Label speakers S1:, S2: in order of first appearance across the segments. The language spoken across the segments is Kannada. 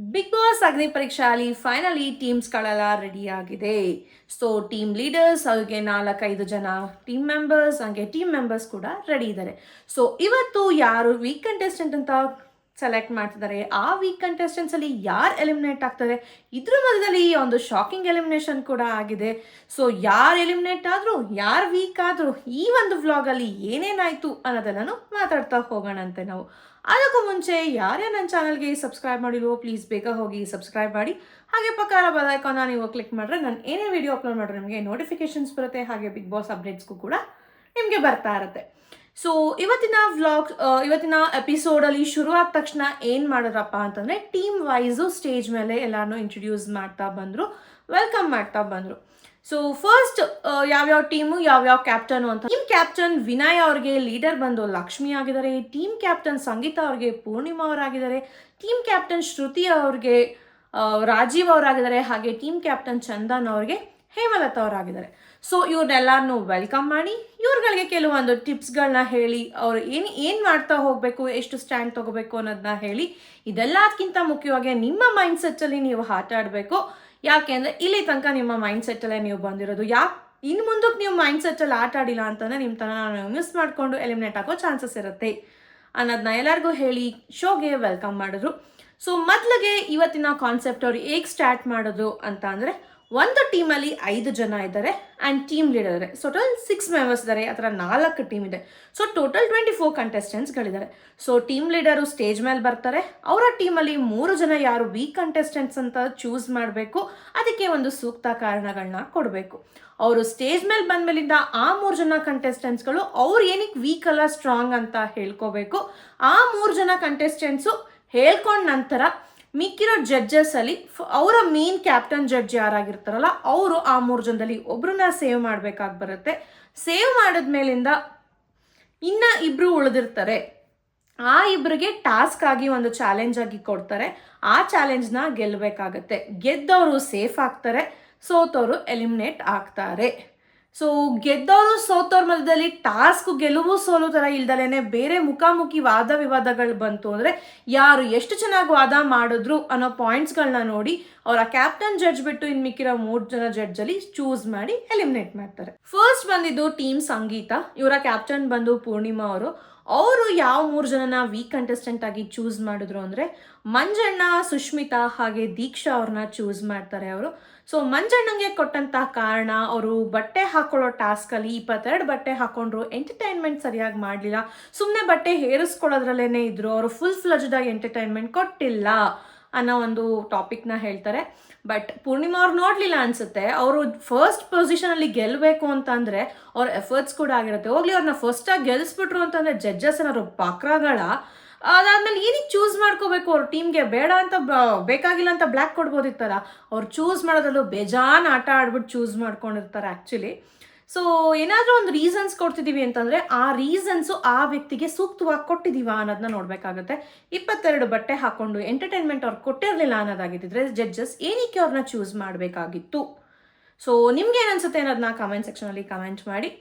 S1: ಬಿಗ್ ಬಾಸ್ ಅಗ್ನಿ ಪರೀಕ್ಷೆಯಲ್ಲಿ ಫೈನಲಿ ಟೀಮ್ಸ್ಗಳೆಲ್ಲ ರೆಡಿ ಆಗಿದೆ. ಸೊ ಟೀಮ್ ಲೀಡರ್ಸ್ ಅವ್ರಿಗೆ 4-5 ಜನ ಟೀಮ್ ಮೆಂಬರ್ಸ್, ಹಂಗೆ ಟೀಮ್ ಮೆಂಬರ್ಸ್ ಕೂಡ ರೆಡಿ ಇದ್ದಾರೆ. ಸೊ ಇವತ್ತು ಯಾರು ವೀಕ್ ಕಂಟೆಸ್ಟೆಂಟ್ ಅಂತ ಸೆಲೆಕ್ಟ್ ಮಾಡ್ತಿದ್ದಾರೆ, ಆ ವೀಕ್ ಕಂಟೆಸ್ಟೆಂಟ್ಸ್ ಅಲ್ಲಿ ಯಾರು ಎಲಿಮಿನೇಟ್ ಆಗ್ತಾರೆ, ಇದ್ರ ಮಧ್ಯದಲ್ಲಿ ಒಂದು ಶಾಕಿಂಗ್ ಎಲಿಮಿನೇಷನ್ ಕೂಡ ಆಗಿದೆ. ಸೊ ಯಾರು ಎಲಿಮಿನೇಟ್ ಆದ್ರು, ಯಾರು ವೀಕ್ ಆದ್ರು, ಈ ಒಂದು ವ್ಲಾಗಲ್ಲಿ ಏನೇನಾಯ್ತು ಅನ್ನೋದೆಲ್ಲನೂ ಮಾತಾಡ್ತಾ ಹೋಗೋಣಂತೆ ನಾವು. ಅದಕ್ಕೂ ಮುಂಚೆ ಯಾರೇ ನನ್ನ ಚಾನಲ್ಗೆ ಸಬ್ಸ್ಕ್ರೈಬ್ ಮಾಡಿಲ್ವೋ ಪ್ಲೀಸ್ ಬೇಗ ಹೋಗಿ ಸಬ್ಸ್ಕ್ರೈಬ್ ಮಾಡಿ. ಹಾಗೆ ಪಕ್ಕದ ಬೆಲ್ ಐಕಾನ್ನ ನೀವು ಕ್ಲಿಕ್ ಮಾಡಿದ್ರೆ ನಾನು ಏನೇ ವಿಡಿಯೋ ಅಪ್ಲೋಡ್ ಮಾಡಿದ್ರೆ ನಿಮಗೆ ನೋಟಿಫಿಕೇಶನ್ಸ್ ಬರುತ್ತೆ. ಹಾಗೆ ಬಿಗ್ ಬಾಸ್ ಅಪ್ಡೇಟ್ಸ್ಗೂ ಕೂಡ ನಿಮಗೆ ಬರ್ತಾ ಇರುತ್ತೆ. ಸೊ ಇವತ್ತಿನ ವ್ಲಾಗ್, ಇವತ್ತಿನ ಎಪಿಸೋಡಲ್ಲಿ ಶುರು ಆದ ತಕ್ಷಣ ಏನು ಮಾಡಿದ್ರಪ್ಪ ಅಂತಂದರೆ, ಟೀಮ್ ವೈಸು ಸ್ಟೇಜ್ ಮೇಲೆ ಎಲ್ಲಾನು ಇಂಟ್ರೊಡ್ಯೂಸ್ ಮಾಡ್ತಾ ಬಂದರು, ವೆಲ್ಕಮ್ ಮಾಡ್ತಾ ಬಂದರು. ಸೊ ಫಸ್ಟ್ ಯಾವ್ಯಾವ ಟೀಮು, ಯಾವ್ಯಾವ ಕ್ಯಾಪ್ಟನು ಅಂತ. ಟೀಮ್ ಕ್ಯಾಪ್ಟನ್ ವಿನಯ್ ಅವ್ರಿಗೆ ಲೀಡರ್ ಬಂದು ಲಕ್ಷ್ಮಿ ಆಗಿದ್ದಾರೆ. ಟೀಮ್ ಕ್ಯಾಪ್ಟನ್ ಸಂಗೀತ ಅವ್ರಿಗೆ ಪೂರ್ಣಿಮಾ ಅವರಾಗಿದ್ದಾರೆ. ಟೀಮ್ ಕ್ಯಾಪ್ಟನ್ ಶ್ರುತಿ ಅವ್ರಿಗೆ ರಾಜೀವ್ ಅವರಾಗಿದ್ದಾರೆ. ಹಾಗೆ ಟೀಮ್ ಕ್ಯಾಪ್ಟನ್ ಚಂದನ್ ಅವ್ರಿಗೆ ಹೇಮಲತಾ ಅವರಾಗಿದ್ದಾರೆ. ಸೊ ಇವ್ರನ್ನೆಲ್ಲರನ್ನೂ ವೆಲ್ಕಮ್ ಮಾಡಿ ಇವ್ರುಗಳಿಗೆ ಕೆಲವೊಂದು ಟಿಪ್ಸ್ಗಳನ್ನ ಹೇಳಿ, ಅವ್ರು ಏನು ಮಾಡ್ತಾ ಹೋಗಬೇಕು, ಎಷ್ಟು ಸ್ಟ್ಯಾಂಡ್ ತೊಗೋಬೇಕು ಅನ್ನೋದನ್ನ ಹೇಳಿ, ಇದೆಲ್ಲದಕ್ಕಿಂತ ಮುಖ್ಯವಾಗಿ ನಿಮ್ಮ ಮೈಂಡ್ ಸೆಟ್ಟಲ್ಲಿ ನೀವು ಆಟ ಆಡಬೇಕು. ಯಾಕೆ ಅಂದರೆ ಇಲ್ಲಿ ತನಕ ನಿಮ್ಮ ಮೈಂಡ್ ಸೆಟ್ಟಲ್ಲೇ ನೀವು ಬಂದಿರೋದು. ಇನ್ನು ಮುಂದಕ್ಕೆ ನೀವು ಮೈಂಡ್ ಸೆಟ್ಟಲ್ಲಿ ಆಟ ಆಡಿಲ್ಲ ಅಂತಂದರೆ ನಿಮ್ಮ ತನ ಮಿಸ್ ಮಾಡಿಕೊಂಡು ಎಲಿಮಿನೇಟ್ ಆಗೋ ಚಾನ್ಸಸ್ ಇರುತ್ತೆ ಅನ್ನೋದನ್ನ ಎಲ್ಲರಿಗೂ ಹೇಳಿ ಶೋಗೆ ವೆಲ್ಕಮ್ ಮಾಡಿದ್ರು. ಸೊ ಮೊದಲಿಗೆ ಇವತ್ತಿನ ಕಾನ್ಸೆಪ್ಟ್ ಅವ್ರು ಹೇಗೆ ಸ್ಟಾರ್ಟ್ ಮಾಡೋದು ಅಂತ ಅಂದರೆ, ಒಂದು ಟೀಮಲ್ಲಿ 5 ಜನ ಇದ್ದಾರೆ ಆ್ಯಂಡ್ ಟೀಮ್ ಲೀಡರ್ ಇದ್ದಾರೆ. ಸೊ ಟೋಟಲ್ 6 ಮೆಂಬರ್ಸ್ ಇದ್ದಾರೆ. ಆ ಥರ 4 ಟೀಮ್ ಇದೆ. ಸೊ ಟೋಟಲ್ 24 ಕಂಟೆಸ್ಟೆಂಟ್ಸ್ಗಳಿದ್ದಾರೆ. ಸೊ ಟೀಮ್ ಲೀಡರು ಸ್ಟೇಜ್ ಮೇಲೆ ಬರ್ತಾರೆ. ಅವರ ಟೀಮಲ್ಲಿ 3 ಜನ ಯಾರು ವೀಕ್ ಕಂಟೆಸ್ಟೆಂಟ್ಸ್ ಅಂತ ಚೂಸ್ ಮಾಡಬೇಕು, ಅದಕ್ಕೆ ಒಂದು ಸೂಕ್ತ ಕಾರಣಗಳನ್ನ ಕೊಡಬೇಕು. ಅವರು ಸ್ಟೇಜ್ ಮೇಲೆ ಬಂದಮೇಲಿಂದ ಆ 3 ಜನ ಕಂಟೆಸ್ಟೆಂಟ್ಸ್ಗಳು ಅವ್ರು ಏನಕ್ಕೆ ವೀಕ್ ಅಲ್ಲ ಸ್ಟ್ರಾಂಗ್ ಅಂತ ಹೇಳ್ಕೋಬೇಕು. ಆ 3 ಜನ ಕಂಟೆಸ್ಟೆಂಟ್ಸು ಹೇಳ್ಕೊಂಡ ನಂತರ ಮಿಕ್ಕಿರೋ ಜಡ್ಜಸ್ಸಲ್ಲಿ ಅವರ ಮೇನ್ ಕ್ಯಾಪ್ಟನ್ ಜಡ್ಜ್ ಯಾರಾಗಿರ್ತಾರಲ್ಲ ಅವರು ಆ 3 ಜನದಲ್ಲಿ ಒಬ್ರನ್ನ ಸೇವ್ ಮಾಡಬೇಕಾಗಿ ಬರುತ್ತೆ. ಸೇವ್ ಮಾಡಿದ್ಮೇಲಿಂದ ಇನ್ನು 2 ಉಳಿದಿರ್ತಾರೆ. ಆ 2ರಿಗೆ ಟಾಸ್ಕ್ ಆಗಿ ಒಂದು ಚಾಲೆಂಜ್ ಆಗಿ ಕೊಡ್ತಾರೆ. ಆ ಚಾಲೆಂಜ್ನ ಗೆಲ್ಲಬೇಕಾಗತ್ತೆ. ಗೆದ್ದವರು ಸೇಫ್ ಆಗ್ತಾರೆ, ಸೋತವರು ಎಲಿಮಿನೇಟ್ ಆಗ್ತಾರೆ. ಸೊ ಗೆದ್ದವರು ಸೋತವ್ರ ಮಧ್ಯದಲ್ಲಿ ಟಾಸ್ಕ್ ಗೆಲುವು ಸೋಲು ಥರ ಇಲ್ದಲೇ ಬೇರೆ ಮುಖಾಮುಖಿ ವಾದ ವಿವಾದಗಳು ಬಂತು ಅಂದರೆ, ಯಾರು ಎಷ್ಟು ಚೆನ್ನಾಗಿ ವಾದ ಮಾಡಿದ್ರು ಅನ್ನೋ ಪಾಯಿಂಟ್ಸ್ಗಳನ್ನ ನೋಡಿ ಅವರ ಕ್ಯಾಪ್ಟನ್ ಜಡ್ಜ್ ಬಿಟ್ಟು ಇನ್ನು ಮಿಕ್ಕಿರೋ 3 ಜನ ಜಡ್ಜಲ್ಲಿ ಚೂಸ್ ಮಾಡಿ ಎಲಿಮಿನೇಟ್ ಮಾಡ್ತಾರೆ. ಫಸ್ಟ್ ಬಂದಿದ್ದು ಟೀಮ್ ಸಂಗೀತ. ಇವರ ಕ್ಯಾಪ್ಟನ್ ಬಂದು ಪೂರ್ಣಿಮಾ ಅವರು ಯಾವ 3 ಜನನ ವೀಕ್ ಕಂಟೆಸ್ಟೆಂಟ್ ಆಗಿ ಚೂಸ್ ಮಾಡಿದ್ರು ಅಂದರೆ, ಮಂಜಣ್ಣ, ಸುಷ್ಮಿತಾ ಹಾಗೆ ದೀಕ್ಷಾ ಅವ್ರನ್ನ ಚೂಸ್ ಮಾಡ್ತಾರೆ ಅವರು. ಸೊ ಮಂಜಣ್ಣಂಗೆ ಕೊಟ್ಟಂತಹ ಕಾರಣ, ಅವರು ಬಟ್ಟೆ ಹಾಕೊಳ್ಳೋ ಟಾಸ್ಕಲ್ಲಿ 22 ಬಟ್ಟೆ ಹಾಕೊಂಡ್ರು, ಎಂಟರ್ಟೈನ್ಮೆಂಟ್ ಸರಿಯಾಗಿ ಮಾಡಲಿಲ್ಲ, ಸುಮ್ಮನೆ ಬಟ್ಟೆ ಹೇರಿಸ್ಕೊಳ್ಳೋದ್ರಲ್ಲೇ ಇದ್ರು, ಅವರು ಫುಲ್ ಫ್ಲಜ್ಡಾಗಿ ಎಂಟರ್ಟೈನ್ಮೆಂಟ್ ಕೊಟ್ಟಿಲ್ಲ ಅನ್ನೋ ಒಂದು ಟಾಪಿಕ್ನ ಹೇಳ್ತಾರೆ. ಬಟ್ ಪೂರ್ಣಿಮಾ ಅವ್ರು ನೋಡಲಿಲ್ಲ ಅನಿಸುತ್ತೆ. ಅವರು ಫಸ್ಟ್ ಪೊಸಿಷನಲ್ಲಿ ಗೆಲ್ಲಬೇಕು ಅಂತಂದರೆ ಅವ್ರ ಎಫರ್ಟ್ಸ್ ಕೂಡ ಆಗಿರುತ್ತೆ. ಹೋಗ್ಲಿ, ಅವ್ರನ್ನ ಫಸ್ಟಾಗಿ ಗೆಲ್ಲಿಸ್ಬಿಟ್ರು ಅಂತಂದರೆ ಜಡ್ಜಸ್ ಏನಾದ್ರು ಪಾಕ್ರಾಗಳ, ಅದಾದ್ಮೇಲೆ ಏನಕ್ಕೆ ಚೂಸ್ ಮಾಡ್ಕೋಬೇಕು? ಅವ್ರ ಟೀಮ್ಗೆ ಬೇಡ ಅಂತ ಬೇಕಾಗಿಲ್ಲ ಅಂತ ಬ್ಲ್ಯಾಕ್ ಕೊಡ್ಬೋದಿತ್ತಲ್ಲ. ಅವ್ರು ಚೂಸ್ ಮಾಡೋದ್ರಲ್ಲೂ ಬೇಜಾನ್ ಆಟ ಆಡ್ಬಿಟ್ಟು ಚೂಸ್ ಮಾಡ್ಕೊಂಡಿರ್ತಾರೆ ಆ್ಯಕ್ಚುಲಿ. ಸೊ ಏನಾದರೂ ಒಂದು ರೀಸನ್ಸ್ ಕೊಡ್ತಿದ್ದೀವಿ ಅಂತಂದರೆ ಆ ರೀಸನ್ಸು ಆ ವ್ಯಕ್ತಿಗೆ ಸೂಕ್ತವಾಗಿ ಕೊಟ್ಟಿದ್ದೀವ ಅನ್ನೋದನ್ನ ನೋಡಬೇಕಾಗುತ್ತೆ. 22 ಬಟ್ಟೆ ಹಾಕ್ಕೊಂಡು ಎಂಟರ್ಟೈನ್ಮೆಂಟ್ ಅವ್ರು ಕೊಟ್ಟಿರಲಿಲ್ಲ ಅನ್ನೋದಾಗಿದ್ದರೆ ಜಡ್ಜಸ್ ಏನಕ್ಕೆ ಅವ್ರನ್ನ ಚೂಸ್ ಮಾಡಬೇಕಾಗಿತ್ತು. ಸೊ ನಿಮ್ಗೆ ಏನನ್ಸುತ್ತೆ ಅನ್ನೋದನ್ನ ಕಮೆಂಟ್ ಸೆಕ್ಷನಲ್ಲಿ ಕಮೆಂಟ್ ಮಾಡಿ.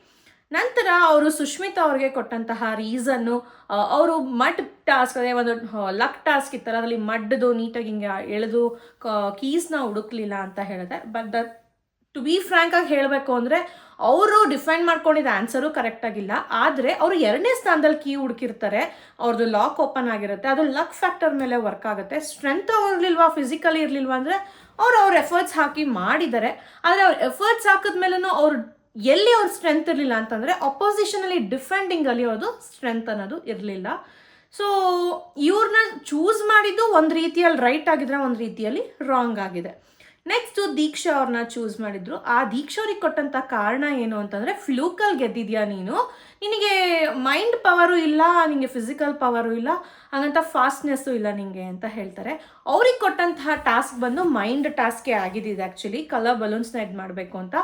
S1: ನಂತರ ಅವರು ಸುಷ್ಮಿತಾ ಅವ್ರಿಗೆ ಕೊಟ್ಟಂತಹ ರೀಸನ್ನು, ಅವರು ಮಡ್ ಟಾಸ್ಕ್, ಅದೇ ಒಂದು ಲಕ್ ಟಾಸ್ಕ್ ಇತ್ತಲ್ಲ, ಅದರಲ್ಲಿ ಮಡ್ದು ನೀಟಾಗಿ ಹಿಂಗೆ ಎಳೆದು ಕೀಸ್ನ ಹುಡುಕ್ಲಿಲ್ಲ ಅಂತ ಹೇಳಿದೆ. ಬಟ್ ಟು ಬಿ ಫ್ರ್ಯಾಂಕ್ ಆಗಿ ಹೇಳಬೇಕು ಅಂದರೆ, ಅವರು ಡಿಫೈನ್ ಮಾಡ್ಕೊಂಡಿದ್ದ ಆನ್ಸರು ಕರೆಕ್ಟಾಗಿಲ್ಲ. ಆದರೆ ಅವರು 2ನೇ ಸ್ಥಾನದಲ್ಲಿ ಕೀ ಹುಡುಕಿರ್ತಾರೆ, ಅವ್ರದ್ದು ಲಾಕ್ ಓಪನ್ ಆಗಿರುತ್ತೆ. ಅದು ಲಕ್ ಫ್ಯಾಕ್ಟರ್ ಮೇಲೆ ವರ್ಕ್ ಆಗುತ್ತೆ. ಸ್ಟ್ರೆಂತ್ ಇರಲಿಲ್ವಾ, ಫಿಸಿಕಲಿ ಇರಲಿಲ್ವಾ ಅಂದರೆ ಅವ್ರ ಎಫರ್ಟ್ಸ್ ಹಾಕಿ ಮಾಡಿದ್ದಾರೆ. ಆದರೆ ಅವ್ರ ಎಫರ್ಟ್ಸ್ ಹಾಕಿದ್ಮೇಲೂ ಅವ್ರು ಎಲ್ಲಿ ಅವ್ರ ಸ್ಟ್ರೆಂತ್ ಇರಲಿಲ್ಲ ಅಂತಂದರೆ ಅಪೋಸಿಷನಲ್ಲಿ ಡಿಫೆಂಡಿಂಗಲ್ಲಿ ಅವ್ರದ್ದು ಸ್ಟ್ರೆಂತ್ ಅನ್ನೋದು ಇರಲಿಲ್ಲ. ಸೊ ಇವ್ರನ್ನ ಚೂಸ್ ಮಾಡಿದ್ದು ಒಂದು ರೀತಿಯಲ್ಲಿ ರೈಟ್ ಆಗಿದ್ರೆ, ಒಂದು ರೀತಿಯಲ್ಲಿ ರಾಂಗ್ ಆಗಿದೆ. ನೆಕ್ಸ್ಟು ದೀಕ್ಷಾ ಅವ್ರನ್ನ ಚೂಸ್ ಮಾಡಿದ್ರು. ಆ ದೀಕ್ಷಾ ಅವ್ರಿಗೆ ಕೊಟ್ಟಂಥ ಕಾರಣ ಏನು ಅಂತಂದರೆ, ಫ್ಲೂಕಲ್ಲಿ ಗೆದ್ದಿದ್ಯಾ ನೀನು, ನಿನಗೆ ಮೈಂಡ್ ಪವರು ಇಲ್ಲ, ನಿನಗೆ ಫಿಸಿಕಲ್ ಪವರು ಇಲ್ಲ, ಹಾಗಂತ ಫಾಸ್ಟ್ನೆಸ್ಸು ಇಲ್ಲ ನಿನಗೆ ಅಂತ ಹೇಳ್ತಾರೆ. ಅವ್ರಿಗೆ ಕೊಟ್ಟಂತಹ ಟಾಸ್ಕ್ ಬಂದು ಮೈಂಡ್ ಟಾಸ್ಕೇ ಆಗಿದ್ದಿದೆ ಆ್ಯಕ್ಚುಲಿ. ಕಲರ್ ಬಲೂನ್ಸ್ನ ಎಡ್ ಮಾಡಬೇಕು ಅಂತ.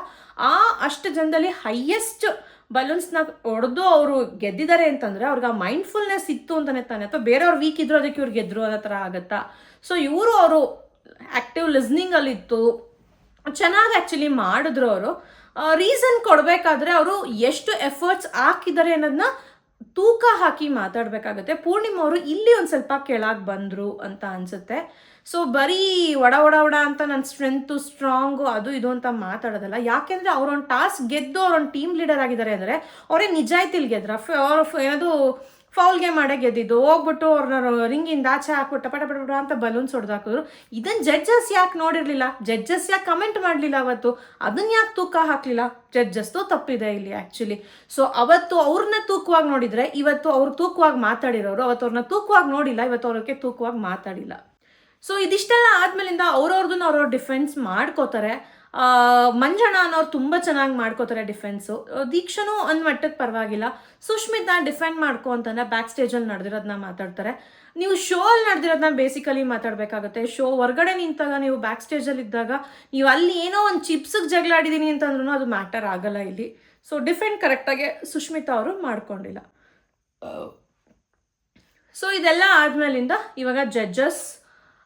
S1: ಅಷ್ಟು ಜನದಲ್ಲಿ ಹೈಯೆಸ್ಟ್ ಬಲೂನ್ಸ್ನ ಹೊಡೆದು ಅವರು ಗೆದ್ದಿದ್ದಾರೆ ಅಂತಂದರೆ ಅವ್ರಿಗೆ ಆ ಮೈಂಡ್ಫುಲ್ನೆಸ್ ಇತ್ತು ಅಂತಲೇ ತಾನೆ, ಅಥವಾ ಬೇರೆಯವ್ರು ವೀಕ್ ಇದ್ರು ಅದಕ್ಕೆ ಇವ್ರು ಗೆದ್ರು ಅನ್ನೋ ಥರ ಆಗುತ್ತಾ. ಸೊ ಅವರು ಆ್ಯಕ್ಟಿವ್ ಲಿಸ್ನಿಂಗಲ್ಲಿತ್ತು, ಚೆನ್ನಾಗಿ ಆ್ಯಕ್ಚುಲಿ ಮಾಡಿದ್ರು. ಅವರು ರೀಸನ್ ಕೊಡಬೇಕಾದ್ರೆ ಅವರು ಎಷ್ಟು ಎಫರ್ಟ್ಸ್ ಹಾಕಿದ್ದಾರೆ ಅನ್ನೋದನ್ನ ತೂಕ ಹಾಕಿ ಮಾತಾಡಬೇಕಾಗುತ್ತೆ. ಪೂರ್ಣಿಮಾ ಅವರು ಇಲ್ಲಿ ಒಂದು ಸ್ವಲ್ಪ ಕೆಳಗೆ ಬಂದರು ಅಂತ ಅನಿಸುತ್ತೆ. ಸೊ ಬರೀ ಒಡ ಅಂತ ನನ್ನ ಸ್ಟ್ರೆಂತು ಸ್ಟ್ರಾಂಗು ಅದು ಇದು ಅಂತ ಮಾತಾಡೋದಲ್ಲ. ಯಾಕೆಂದರೆ ಅವರೊಂದು ಟಾಸ್ಕ್ ಗೆದ್ದು ಅವರೊಂದು ಟೀಮ್ ಲೀಡರ್ ಆಗಿದ್ದಾರೆ ಅಂದರೆ ಅವರೇ ನಿಜಾಯ್ತಿಲ್ ಗೆದ್ರ ಏನದು ಫೌಲ್ ಗೇಮ್ ಮಾಡೇ ಗೆದ್ದಿದ್ದು. ಹೋಗ್ಬಿಟ್ಟು ಅವ್ರನ್ನ ರಿಂಗಿಂದ ಆಚೆ ಹಾಕ್ಬಿಟ್ಟು ಪಟ ಪಟ ಅಂತ ಬಲೂನ್ಸ್ ಹೊಡೆದಾಕಿದ್ರು. ಇದನ್ನು ಜಡ್ಜಸ್ ಯಾಕೆ ನೋಡಿರಲಿಲ್ಲ? ಜಡ್ಜಸ್ ಯಾಕೆ ಕಮೆಂಟ್ ಮಾಡಲಿಲ್ಲ ಅವತ್ತು? ಅದನ್ನು ಯಾಕೆ ತೂಕ ಹಾಕಲಿಲ್ಲ? ಜಡ್ಜಸ್ದು ತಪ್ಪಿದೆ ಇಲ್ಲಿ ಆ್ಯಕ್ಚುಲಿ. ಸೊ ಅವತ್ತು ಅವ್ರನ್ನ ತೂಕವಾಗಿ ನೋಡಿದರೆ ಇವತ್ತು ಅವ್ರು ತೂಕವಾಗಿ ಮಾತಾಡಿರೋರು, ಅವತ್ತು ಅವ್ರನ್ನ ತೂಕವಾಗಿ ನೋಡಿಲ್ಲ, ಇವತ್ತು ಅವ್ರಿಗೆ ತೂಕವಾಗಿ ಮಾತಾಡಿಲ್ಲ. ಸೊ ಇದಿಷ್ಟೆಲ್ಲ ಆದಮೇಲಿಂದ ಅವ್ರವ್ರದನ್ನ ಅವ್ರವ್ರು ಡಿಫೆನ್ಸ್ ಮಾಡ್ಕೋತಾರೆ. ಮಂಜಣ್ಣ ಅನ್ನೋರು ತುಂಬ ಚೆನ್ನಾಗಿ ಮಾಡ್ಕೋತಾರೆ ಡಿಫೆನ್ಸು. ದೀಕ್ಷನು ಒಂದು ಮಟ್ಟಕ್ಕೆ ಪರವಾಗಿಲ್ಲ. ಸುಷ್ಮಿತಾ ಡಿಫೆಂಡ್ ಮಾಡ್ಕೊ ಅಂತಂದ್ರೆ ಬ್ಯಾಕ್ ಸ್ಟೇಜಲ್ಲಿ ನಡೆದಿರೋದನ್ನ ಮಾತಾಡ್ತಾರೆ. ನೀವು ಶೋ ಅಲ್ಲಿ ನಡೆದಿರೋದನ್ನ ಬೇಸಿಕಲಿ ಮಾತಾಡಬೇಕಾಗುತ್ತೆ. ಶೋ ಹೊರಗಡೆ ನಿಂತಾಗ ನೀವು ಬ್ಯಾಕ್ ಸ್ಟೇಜಲ್ಲಿ ಇದ್ದಾಗ ನೀವು ಅಲ್ಲಿ ಏನೋ ಒಂದು ಚಿಪ್ಸಿಗೆ ಜಗಳ ಆಡಿದ್ದೀನಿ ಅಂತಂದ್ರೂ ಅದು ಮ್ಯಾಟರ್ ಆಗಲ್ಲ ಇಲ್ಲಿ. ಸೊ ಡಿಫೆಂಡ್ ಕರೆಕ್ಟಾಗಿ ಸುಷ್ಮಿತಾ ಅವರು ಮಾಡ್ಕೊಂಡಿಲ್ಲ. ಸೊ ಇದೆಲ್ಲ ಆದಮೇಲಿಂದ ಇವಾಗ ಜಡ್ಜಸ್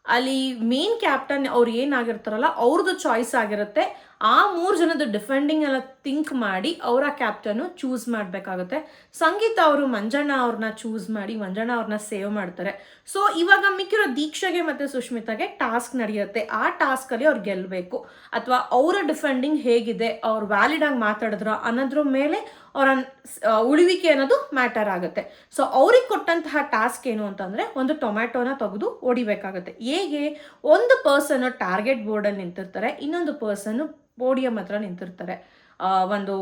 S1: ಅಲ್ಲಿ ಮೇನ್ ಕ್ಯಾಪ್ಟನ್ ಅವ್ರು ಏನಾಗಿರ್ತಾರಲ್ಲ ಅವ್ರದ್ದು ಚಾಯ್ಸ್ ಆಗಿರುತ್ತೆ. ಆ 3 ಜನದ ಡಿಫೆಂಡಿಂಗ್ ಎಲ್ಲ ಥಿಂಕ್ ಮಾಡಿ ಅವರ ಕ್ಯಾಪ್ಟನ್ನು ಚೂಸ್ ಮಾಡಬೇಕಾಗುತ್ತೆ. ಸಂಗೀತ ಅವರು ಮಂಜಣ್ಣ ಅವ್ರನ್ನ ಚೂಸ್ ಮಾಡಿ ಮಂಜಣ್ಣ ಅವ್ರನ್ನ ಸೇವ್ ಮಾಡ್ತಾರೆ. ಸೊ ಇವಾಗ ಮಿಕ್ಕಿರೋ ದೀಕ್ಷೆಗೆ ಮತ್ತು ಸುಷ್ಮಿತಾಗೆ ಟಾಸ್ಕ್ ನಡೆಯುತ್ತೆ. ಆ ಟಾಸ್ಕಲ್ಲಿ ಅವ್ರು ಗೆಲ್ಲಬೇಕು ಅಥವಾ ಅವರ ಡಿಫೆಂಡಿಂಗ್ ಹೇಗಿದೆ, ಅವ್ರು ವ್ಯಾಲಿಡಾಗಿ ಮಾತಾಡಿದ್ರ ಅನ್ನೋದ್ರ ಮೇಲೆ ಅವರ ಉಳಿವಿಕೆ ಅನ್ನೋದು ಮ್ಯಾಟರ್ ಆಗುತ್ತೆ. ಸೊ ಅವ್ರಿಗೆ ಕೊಟ್ಟಂತಹ ಟಾಸ್ಕ್ ಏನು ಅಂತಂದರೆ ಒಂದು ಟೊಮ್ಯಾಟೋನ ತೆಗೆದು ಹೊಡಿಬೇಕಾಗುತ್ತೆ. ಹೇಗೆ? ಒಂದು ಪರ್ಸನ್ನು ಟಾರ್ಗೆಟ್ ಬೋರ್ಡಲ್ಲಿ ನಿಂತಿರ್ತಾರೆ, ಇನ್ನೊಂದು ಪರ್ಸನ್ನು ಪೋಡಿಯಂ ಹತ್ರ ನಿಂತಿರ್ತಾರೆ. ಒಂದು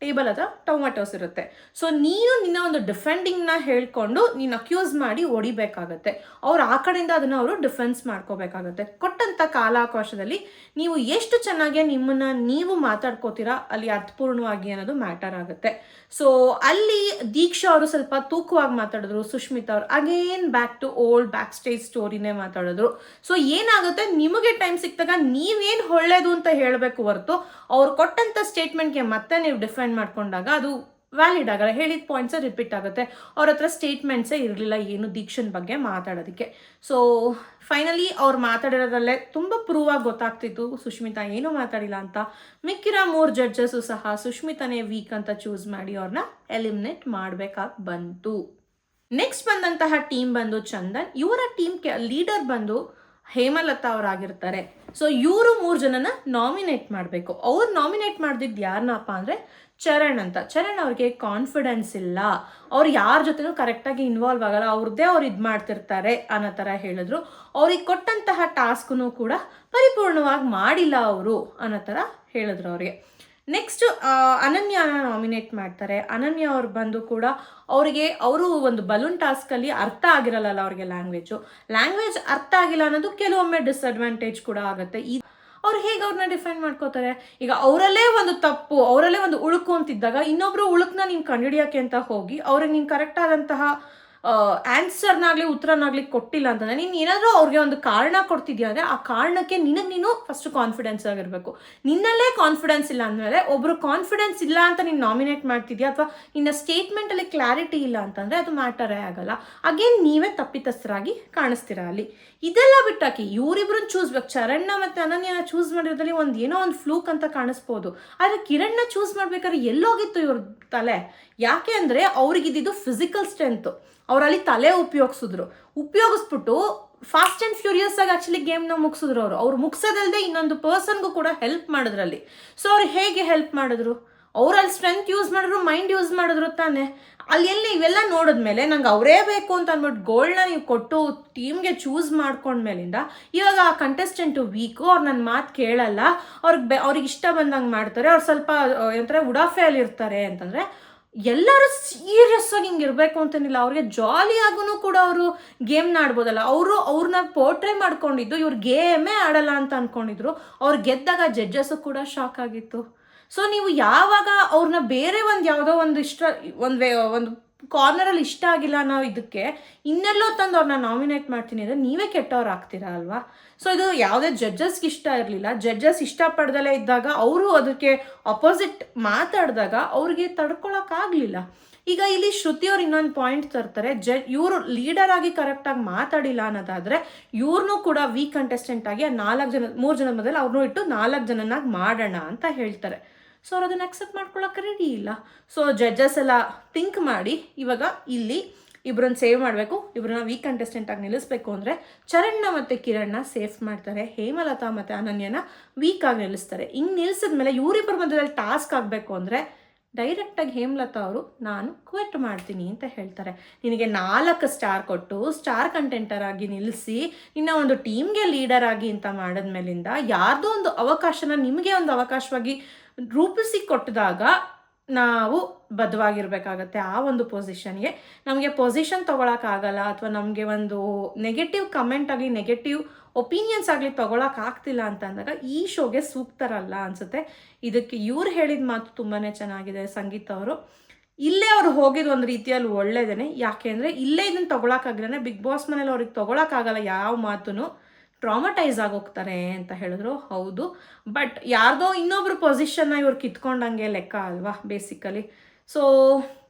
S1: ಟೇಬಲ್ ಹತ್ರ ಟೊಮ್ಯಾಟೋಸ್ ಇರುತ್ತೆ. ಸೊ ನೀನು ನಿನ್ನ ಒಂದು ಡಿಫೆಂಡಿಂಗ್ನ ಹೇಳ್ಕೊಂಡು ನೀನು ಅಕ್ಯೂಸ್ ಮಾಡಿ ಹೊಡಿಬೇಕಾಗತ್ತೆ. ಅವ್ರು ಆ ಕಡೆಯಿಂದ ಅದನ್ನು ಅವರು ಡಿಫೆನ್ಸ್ ಮಾಡ್ಕೋಬೇಕಾಗತ್ತೆ. ಕೊಟ್ಟಂಥ ಕಾಲಾವಕಾಶದಲ್ಲಿ ನೀವು ಎಷ್ಟು ಚೆನ್ನಾಗಿ ನಿಮ್ಮನ್ನು ನೀವು ಮಾತಾಡ್ಕೋತೀರಾ ಅಲ್ಲಿ ಅರ್ಥಪೂರ್ಣವಾಗಿ ಅನ್ನೋದು ಮ್ಯಾಟರ್ ಆಗುತ್ತೆ. ಸೊ ಅಲ್ಲಿ ದೀಕ್ಷಾ ಅವರು ಸ್ವಲ್ಪ ತೂಕವಾಗಿ ಮಾತಾಡಿದ್ರು. ಸುಷ್ಮಿತಾ ಅವರು again back to old back stage ಸ್ಟೋರಿನೇ ಮಾತಾಡಿದ್ರು. ಸೊ ಏನಾಗುತ್ತೆ, ನಿಮಗೆ ಟೈಮ್ ಸಿಕ್ತಾಗ ನೀವೇನು ಒಳ್ಳೇದು ಅಂತ ಹೇಳಬೇಕು ಹೊರತು ಅವ್ರು ಕೊಟ್ಟಂಥ ಸ್ಟೇಟ್ಮೆಂಟ್ಗೆ ಮತ್ತೆ ನೀವು ಡಿಫೆಂಡ್ ಮಾಡ್ಕೊಂಡಾಗ ಅದು ವ್ಯಾಲಿಡ್ ಆಗಲ್ಲ. ಹೇಳಿದ ಪಾಯಿಂಟ್ಸೇ ರಿಪೀಟ್ ಆಗುತ್ತೆ. ಅವ್ರ ಹತ್ರ ಸ್ಟೇಟ್ಮೆಂಟ್ಸೇ ಇರಲಿಲ್ಲ ಏನು ದೀಕ್ಷನ್ ಬಗ್ಗೆ ಮಾತಾಡೋದಕ್ಕೆ. ಸೊ ಫೈನಲಿ ಅವ್ರು ಮಾತಾಡಿರೋದ್ರಲ್ಲೇ ತುಂಬ ಪ್ರೂವ್ ಆಗಿ ಗೊತ್ತಾಗ್ತಿತ್ತು ಸುಷ್ಮಿತಾ ಏನೂ ಮಾತಾಡಿಲ್ಲ ಅಂತ. ಮಿಕ್ಕಿರೋ 3 ಜಡ್ಜಸ್ಸು ಸಹ ಸುಷ್ಮಿತಾನೇ ವೀಕ್ ಅಂತ ಚೂಸ್ ಮಾಡಿ ಅವ್ರನ್ನ ಎಲಿಮಿನೇಟ್ ಮಾಡಬೇಕಾಗಿ ಬಂತು. ನೆಕ್ಸ್ಟ್ ಬಂದಂತಹ ಟೀಮ್ ಬಂದು ಚಂದನ್. ಇವರ ಟೀಮ್ ಲೀಡರ್ ಬಂದು ಹೇಮಲತಾ ಅವರಾಗಿರ್ತಾರೆ. ಸೊ ಇವರು 3 ಜನನ ನಾಮಿನೇಟ್ ಮಾಡಬೇಕು. ಅವ್ರು ನಾಮಿನೇಟ್ ಮಾಡಿದ್ದು ಯಾರನ್ನಪ್ಪ ಅಂದರೆ ಚರಣ್ ಅಂತ. ಚರಣ್ ಅವ್ರಿಗೆ ಕಾನ್ಫಿಡೆನ್ಸ್ ಇಲ್ಲ, ಅವ್ರು ಯಾರ ಜೊತೆನೂ ಕರೆಕ್ಟಾಗಿ ಇನ್ವಾಲ್ವ್ ಆಗಲ್ಲ, ಅವ್ರದ್ದೇ ಅವ್ರು ಇದು ಮಾಡ್ತಿರ್ತಾರೆ ಅನ್ನೋ ಥರ ಹೇಳಿದ್ರು. ಅವ್ರಿಗೆ ಕೊಟ್ಟಂತಹ ಟಾಸ್ಕನ್ನು ಕೂಡ ಪರಿಪೂರ್ಣವಾಗಿ ಮಾಡಿಲ್ಲ ಅವರು ಅನ್ನೋ ಥರ ಹೇಳಿದ್ರು ಅವ್ರಿಗೆ. ನೆಕ್ಸ್ಟ್ ಅನನ್ಯಾನ ನಾಮಿನೇಟ್ ಮಾಡ್ತಾರೆ. ಅನನ್ಯ ಅವ್ರು ಬಂದು ಕೂಡ ಅವರು ಒಂದು ಬಲೂನ್ ಟಾಸ್ಕಲ್ಲಿ ಅರ್ಥ ಆಗಿರಲ್ಲ ಅವ್ರಿಗೆ ಲ್ಯಾಂಗ್ವೇಜ್ ಅರ್ಥ ಆಗಿಲ್ಲ ಅನ್ನೋದು ಕೆಲವೊಮ್ಮೆ ಡಿಸ್ಅಡ್ವಾಂಟೇಜ್ ಕೂಡ ಆಗುತ್ತೆ. ಅವ್ರು ಹೇಗೆ ಅವ್ರನ್ನ ಡಿಫೆಂಡ್ ಮಾಡ್ಕೋತಾರೆ? ಈಗ ಅವರಲ್ಲೇ ಒಂದು ತಪ್ಪು, ಅವರಲ್ಲೇ ಒಂದು ಉಳುಕು ಅಂತಿದ್ದಾಗ ಇನ್ನೊಬ್ರು ಉಳುಕನ್ನ ನೀನು ಕಂಡುಹಿಡಿಯೋಕ್ಕೆ ಅಂತ ಹೋಗಿ ಅವ್ರಿಗೆ ನೀನು ಕರೆಕ್ಟ್ ಆದಂತಹ ಆನ್ಸರ್ನಾಗಲಿ ಉತ್ತರನಾಗಲಿ ಕೊಟ್ಟಿಲ್ಲ ಅಂತಂದರೆ ನೀನು ಏನಾದರೂ ಅವ್ರಿಗೆ ಒಂದು ಕಾರಣ ಕೊಡ್ತಿದ್ಯಾ ಅಂದರೆ ಆ ಕಾರಣಕ್ಕೆ ನೀನು ಫಸ್ಟ್ ಕಾನ್ಫಿಡೆನ್ಸ್ ಆಗಿರಬೇಕು. ನಿನ್ನಲ್ಲೇ ಕಾನ್ಫಿಡೆನ್ಸ್ ಇಲ್ಲ ಅಂದಮೇಲೆ ಒಬ್ಬರು ಕಾನ್ಫಿಡೆನ್ಸ್ ಇಲ್ಲ ಅಂತ ನೀನು ನಾಮಿನೇಟ್ ಮಾಡ್ತಿದ್ಯಾ ಅಥವಾ ನಿನ್ನ ಸ್ಟೇಟ್ಮೆಂಟಲ್ಲಿ ಕ್ಲಾರಿಟಿ ಇಲ್ಲ ಅಂತಂದರೆ ಅದು ಮ್ಯಾಟರೇ ಆಗಲ್ಲ. ಅಗೇನ್ ನೀವೇ ತಪ್ಪಿತಸ್ಥರಾಗಿ ಕಾಣಿಸ್ತೀರಾ ಅಲ್ಲಿ. ಇದೆಲ್ಲ ಬಿಟ್ಟಾಕಿ ಇವರಿಬ್ರನ್ನ ಚೂಸ್ ಬೇಕು. ಚರಣ್ನ ಮತ್ತು ಅನನ್ಯನ ಚೂಸ್ ಮಾಡಿರೋದ್ರಲ್ಲಿ ಏನೋ ಒಂದು ಫ್ಲೂಕ್ ಅಂತ ಕಾಣಿಸ್ಬೋದು. ಆದರೆ ಕಿರಣ್ನ ಚೂಸ್ ಮಾಡ್ಬೇಕಾದ್ರೆ ಎಲ್ಲೋಗಿತ್ತು ಇವ್ರ ತಲೆ? ಯಾಕೆ ಅಂದರೆ ಅವ್ರಿಗಿದ್ದು ಫಿಸಿಕಲ್ ಸ್ಟ್ರೆಂತು. ಅವರಲ್ಲಿ ತಲೆ ಉಪಯೋಗಿಸ್ಬಿಟ್ಟು ಫಾಸ್ಟ್ ಆ್ಯಂಡ್ ಫ್ಯೂರಿಯಸ್ ಆಗಿ ಆ್ಯಕ್ಚುಲಿ ಗೇಮ್ನ ಮುಗಿಸಿದ್ರು. ಅವ್ರು ಮುಗಿಸೋದಲ್ಲದೆ ಇನ್ನೊಂದು ಪರ್ಸನ್ಗೂ ಕೂಡ ಹೆಲ್ಪ್ ಮಾಡಿದ್ರಲ್ಲಿ. ಸೊ ಅವ್ರು ಹೇಗೆ ಹೆಲ್ಪ್ ಮಾಡಿದ್ರು? ಅವರಲ್ಲಿ ಸ್ಟ್ರೆಂತ್ ಯೂಸ್ ಮಾಡಿದ್ರು, ಮೈಂಡ್ ಯೂಸ್ ಮಾಡಿದ್ರು ತಾನೆ. ಅಲ್ಲಿ ಇವೆಲ್ಲ ನೋಡಿದ್ಮೇಲೆ ನಂಗೆ ಅವರೇ ಬೇಕು ಅಂತ ಅಂದ್ಬಿಟ್ಟು ಗೋಲ್ಡ್ನ ನೀವು ಕೊಟ್ಟು ಟೀಮ್ಗೆ ಚೂಸ್ ಮಾಡ್ಕೊಂಡ್ಮೇಲಿಂದ ಇವಾಗ ಆ ಕಂಟೆಸ್ಟೆಂಟು ವೀಕು, ಅವ್ರು ನನ್ನ ಮಾತು ಕೇಳಲ್ಲ, ಅವ್ರಿಗೆ ಇಷ್ಟ ಬಂದಂಗೆ ಮಾಡ್ತಾರೆ, ಅವ್ರು ಸ್ವಲ್ಪ ಏನಂತಾರೆ ಉಡಾಫೆಯಲ್ಲಿ ಇರ್ತಾರೆ ಅಂತಂದರೆ ಎಲ್ಲರೂ ಸೀರಿಯಸ್ ಆಗಿ ಹಿಂಗೆ ಇರಬೇಕು ಅಂತೇನಿಲ್ಲ. ಅವ್ರಿಗೆ ಜಾಲಿಯಾಗೂ ಕೂಡ ಅವರು ಗೇಮ್ನ ಆಡ್ಬೋದಲ್ಲ. ಅವ್ರನ್ನ ಪೋರ್ಟ್ರೇ ಮಾಡ್ಕೊಂಡಿದ್ದು ಇವ್ರು ಗೇಮೇ ಆಡಲ್ಲ ಅಂತ ಅಂದ್ಕೊಂಡಿದ್ರು. ಅವ್ರು ಗೆದ್ದಾಗ ಜಡ್ಜಸ್ಸು ಕೂಡ ಶಾಕ್ ಆಗಿತ್ತು. ಸೊ ನೀವು ಯಾವಾಗ ಅವ್ರನ್ನ ಬೇರೆ ಯಾವುದೋ ಒಂದು ಕಾರ್ನರಲ್ಲಿ ಇಷ್ಟ ಆಗಿಲ್ಲ ನಾವು ಇದಕ್ಕೆ ಇನ್ನೆಲ್ಲೋ ತಂದು ಅವ್ರನ್ನ ನಾಮಿನೇಟ್ ಮಾಡ್ತೀನಿ ಅಂದರೆ ನೀವೇ ಕೆಟ್ಟವ್ರು ಆಗ್ತೀರಾ ಅಲ್ವಾ? ಸೊ ಇದು ಯಾವುದೇ ಜಡ್ಜಸ್ಗೆ ಇಷ್ಟ ಇರಲಿಲ್ಲ. ಜಡ್ಜಸ್ ಇಷ್ಟಪಡ್ದಲೇ ಇದ್ದಾಗ ಅವರು ಅದಕ್ಕೆ ಅಪೋಸಿಟ್ ಮಾತಾಡಿದಾಗ ಅವ್ರಿಗೆ ತಡ್ಕೊಳಕ್ಕಾಗಲಿಲ್ಲ. ಈಗ ಇಲ್ಲಿ ಶ್ರುತಿಯವ್ರು ಇನ್ನೊಂದು ಪಾಯಿಂಟ್ ತರ್ತಾರೆ. ಇವರು ಲೀಡರ್ ಆಗಿ ಕರೆಕ್ಟಾಗಿ ಮಾತಾಡಿಲ್ಲ ಅನ್ನೋದಾದರೆ ಇವ್ರನ್ನೂ ಕೂಡ ವೀಕ್ ಕಂಟೆಸ್ಟೆಂಟ್ ಆಗಿ 3 ಜನದ ಮೊದಲು ಅವ್ರನ್ನೂ ಇಟ್ಟು 4 ಜನನಾಗಿ ಮಾಡೋಣ ಅಂತ ಹೇಳ್ತಾರೆ. ಸೊ ಅವ್ರು ಅದನ್ನು ಅಕ್ಸೆಪ್ಟ್ ಮಾಡ್ಕೊಳ್ಳೋಕೆ ರೆಡಿ ಇಲ್ಲ. ಸೊ ಜಡ್ಜಸ್ ಎಲ್ಲ ಥಿಂಕ್ ಮಾಡಿ ಇವಾಗ ಇಲ್ಲಿ ಇಬ್ಬರನ್ನ ಸೇವ್ ಮಾಡಬೇಕು, ಇಬ್ಬರನ್ನ ವೀಕ್ ಕಂಟೆಸ್ಟೆಂಟ್ ಆಗಿ ನಿಲ್ಲಿಸಬೇಕು ಅಂದರೆ ಚರಣ್ನ ಮತ್ತು ಕಿರಣ್ನ ಸೇಫ್ ಮಾಡ್ತಾರೆ, ಹೇಮಲತಾ ಮತ್ತು ಅನನ್ಯನ ವೀಕ್ ಆಗಿ ನಿಲ್ಲಿಸ್ತಾರೆ. ಹಿಂಗೆ ನಿಲ್ಲಿಸಿದ್ಮೇಲೆ ಇವರಿಬ್ಬರ ಮಧ್ಯದಲ್ಲಿ ಟಾಸ್ಕ್ ಆಗಬೇಕು ಅಂದರೆ ಡೈರೆಕ್ಟಾಗಿ ಹೇಮಲತಾ ಅವರು ನಾನು ಕ್ವಿಟ್ ಮಾಡ್ತೀನಿ ಅಂತ ಹೇಳ್ತಾರೆ. ನಿನಗೆ 4 ಸ್ಟಾರ್ ಕೊಟ್ಟು ಸ್ಟಾರ್ ಕಂಟೆಂಟರ್ ಆಗಿ ನಿಲ್ಲಿಸಿ ನಿನ್ನ ಒಂದು ಟೀಮ್ಗೆ ಲೀಡರ್ ಆಗಿ ಅಂತ ಮಾಡಿದ್ಮೇಲಿಂದ ಯಾರ್ದೋ ಒಂದು ಅವಕಾಶನ ನಿಮಗೆ ಒಂದು ಅವಕಾಶವಾಗಿ ರೂಪಿಸಿ ಕೊಟ್ಟಿದಾಗ ನಾವು ಬದ್ಧವಾಗಿರಬೇಕಾಗತ್ತೆ ಆ ಒಂದು ಪೊಸಿಷನ್ಗೆ. ನಮಗೆ ಪೊಸಿಷನ್ ತೊಗೊಳಕ್ಕಾಗಲ್ಲ ಅಥವಾ ನಮಗೆ ಒಂದು ನೆಗೆಟಿವ್ ಕಮೆಂಟ್ ಆಗಲಿ ನೆಗೆಟಿವ್ ಒಪಿನಿಯನ್ಸ್ ಆಗಲಿ ತೊಗೊಳಕ್ಕಾಗ್ತಿಲ್ಲ ಅಂತ ಅಂದಾಗ ಈ ಶೋಗೆ ಸೂಕ್ತರಲ್ಲ ಅನಿಸುತ್ತೆ. ಇದಕ್ಕೆ ಇವ್ರು ಹೇಳಿದ ಮಾತು ತುಂಬಾ ಚೆನ್ನಾಗಿದೆ ಸಂಗೀತ ಅವರು. ಇಲ್ಲೇ ಅವ್ರು ಹೋಗಿದ್ದು ಒಂದು ರೀತಿಯಲ್ಲಿ ಒಳ್ಳೇದೇ, ಯಾಕೆ ಅಂದರೆ ಇಲ್ಲೇ ಇದನ್ನು ತೊಗೊಳಕ್ಕಾಗಿಲ್ಲ, ಬಿಗ್ ಬಾಸ್ ಮನೇಲಿ ಅವ್ರಿಗೆ ತೊಗೊಳಕ್ಕಾಗಲ್ಲ ಯಾವ ಮಾತೂ, ಟ್ರಾಮಟೈಸ್ ಆಗೋಗ್ತಾರೆ ಅಂತ ಹೇಳಿದ್ರು. ಹೌದು, ಬಟ್ ಯಾರ್ದೋ ಇನ್ನೊಬ್ರು ಪೊಸಿಷನ್ನ ಇವ್ರು ಕಿತ್ಕೊಂಡಂಗೆ ಲೆಕ್ಕ ಅಲ್ವಾ ಬೇಸಿಕಲಿ. ಸೊ